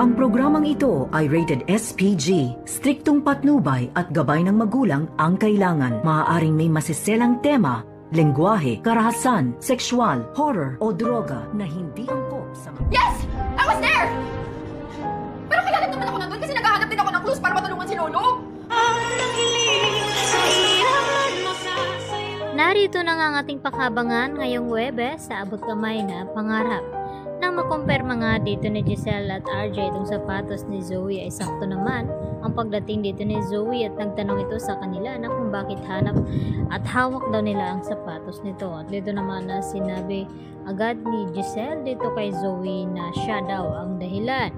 Ang programang ito ay rated SPG. Striktong patnubay at gabay ng magulang ang kailangan. Maaaring may masiselang tema, lengguwahe, karahasan, sexual, horror o droga na hindi angkop sa mga... Yes! I was there! Pero kaya rin naman ako nandun kasi naghahanap din ako ng clues para matulungan si Lolo. Narito na nga ang ating pakabangan ngayong Huwebes sa abot kamay na pangarap. Nang makumpirma nga dito ni Giselle at RJ itong sapatos ni Zoe ay sakto naman ang pagdating dito ni Zoe at nagtanong ito sa kanila na kung bakit hanap at hawak daw nila ang sapatos nito. At dito naman na sinabi agad ni Giselle dito kay Zoe na siya daw ang dahilan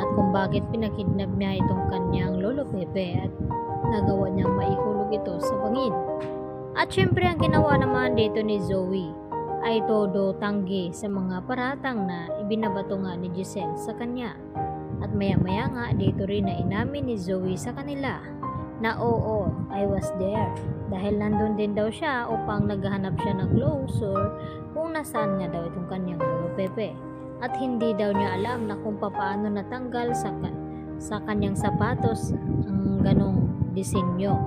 at kung bakit pinakidnap niya itong kanyang lolo Pepe at nagawa niyang maikulog ito sa bangin. At syempre ang ginawa naman dito ni Zoe ay todo tanggi sa mga paratang na ibinabato nga ni Giselle sa kanya. At maya-maya nga dito rin na inamin ni Zoe sa kanila na oo, I was there. Dahil nandun din daw siya upang naghahanap siya ng closure kung nasaan nga daw itong kanyang lolo Pepe. At hindi daw niya alam na kung paano natanggal sa kanyang sapatos ang ganong disenyo.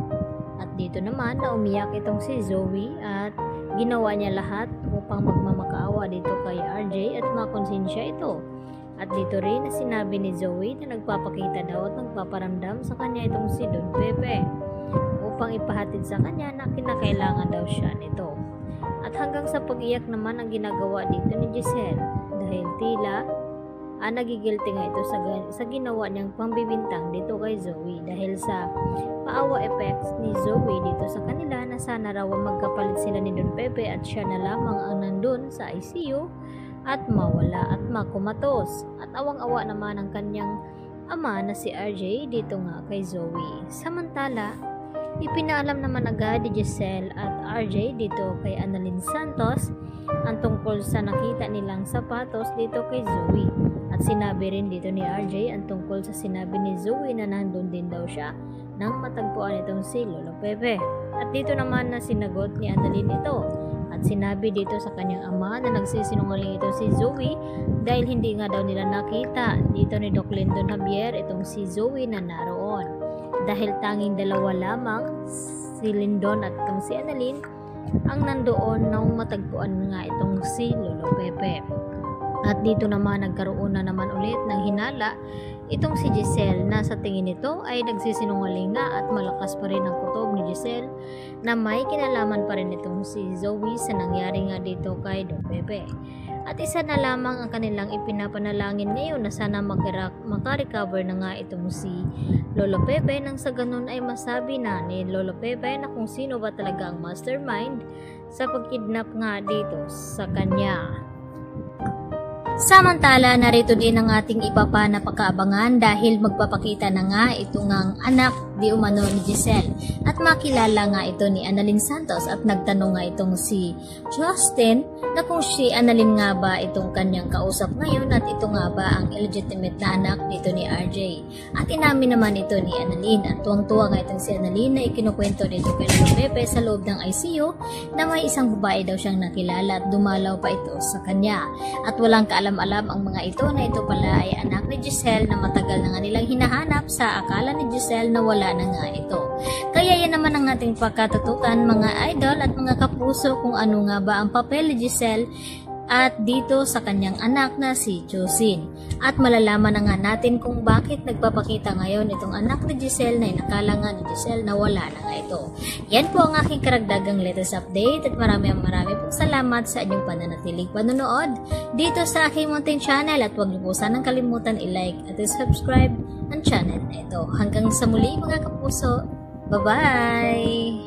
At dito naman na umiyak itong si Zoe at ginawa niya lahat upang magmamakaawa dito kay RJ at makonsensya ito. At dito rin na sinabi ni Zoe na nagpapakita daw at nagpaparamdam sa kanya itong si Don Pepe upang ipahatid sa kanya na kinakailangan daw siya nito. At hanggang sa pag-iyak naman ang ginagawa dito ni Giselle dahil tila nagigilty nga ito sa ginawa niyang pambibintang dito kay Zoe dahil sa paawa effects ni Zoe dito sa kanila na sana raw magkapalit sila ni Don Pepe at siya na lamang ang nandun sa ICU at mawala at makumatos. At awang-awa naman ang kanyang ama na si RJ dito nga kay Zoe. Samantala, ipinaalam naman agad ni Giselle at RJ dito kay Annalyn Santos ang tungkol sa nakita nilang sapatos dito kay Zoe. At sinabi rin dito ni RJ ang tungkol sa sinabi ni Zoe na nandun din daw siya nang matagpuan itong si Lolo Pepe. At dito naman na sinagot ni Annalyn ito at sinabi dito sa kanyang ama na nagsisinungaling ito si Zoe dahil hindi nga daw nila nakita dito ni Doc Lyndon Javier itong si Zoe na naroon. Dahil tanging dalawa lamang, si Lyndon at itong si Annalyn ang nandoon nang matagpuan nga itong si Lolo Pepe. At dito naman nagkaroon na naman ulit ng hinala itong si Giselle na sa tingin nito ay nagsisinungaling nga at malakas pa rin ang kutob ni Giselle na may kinalaman pa rin itong si Zoe sa nangyari nga dito kay Don Pepe. At isa na lamang ang kanilang ipinapanalangin ngayon na sana makarecover na nga itong si Lolo Pepe nang sa ganun ay masabi na ni Lolo Pepe na kung sino ba talaga ang mastermind sa pagkidnap nga dito sa kanya. Samantala, narito din ang ating iba pa na pagkaabangan dahil magpapakita na nga itong ang anak di umano ni Giselle at makilala nga ito ni Annalyn Santos at nagtanong nga itong si Justin na kung si Annalyn nga ba itong kanyang kausap ngayon at ito nga ba ang illegitimate na anak dito ni RJ. At inamin naman ito ni Annalyn at tuwang-tuwa nga itong si Annalyn na ikinukwento dito kay Lolo Pepe sa loob ng ICU na may isang babae daw siyang nakilala at dumalaw pa ito sa kanya. At walang kaalam-alam ang mga ito na ito pala ay anak ni Giselle na matagal na nga nilang hinahanap sa akala ni Giselle na wala na nga ito. Kaya yan naman ang ating pagkatutukan mga idol at mga kapuso kung ano nga ba ang papel ni Giselle at dito sa kanyang anak na si Jocelyn. At malalaman na nga natin kung bakit nagpapakita ngayon itong anak ni Giselle na inakala nga ni Giselle na wala na nga ito. Yan po ang aking karagdagang latest update at marami pong salamat sa inyong pananatiling panonood dito sa aking munting channel at huwag niyo po sanang kalimutan i-like at i-subscribe ang channel na ito. Hanggang sa muli mga kapuso, bye-bye!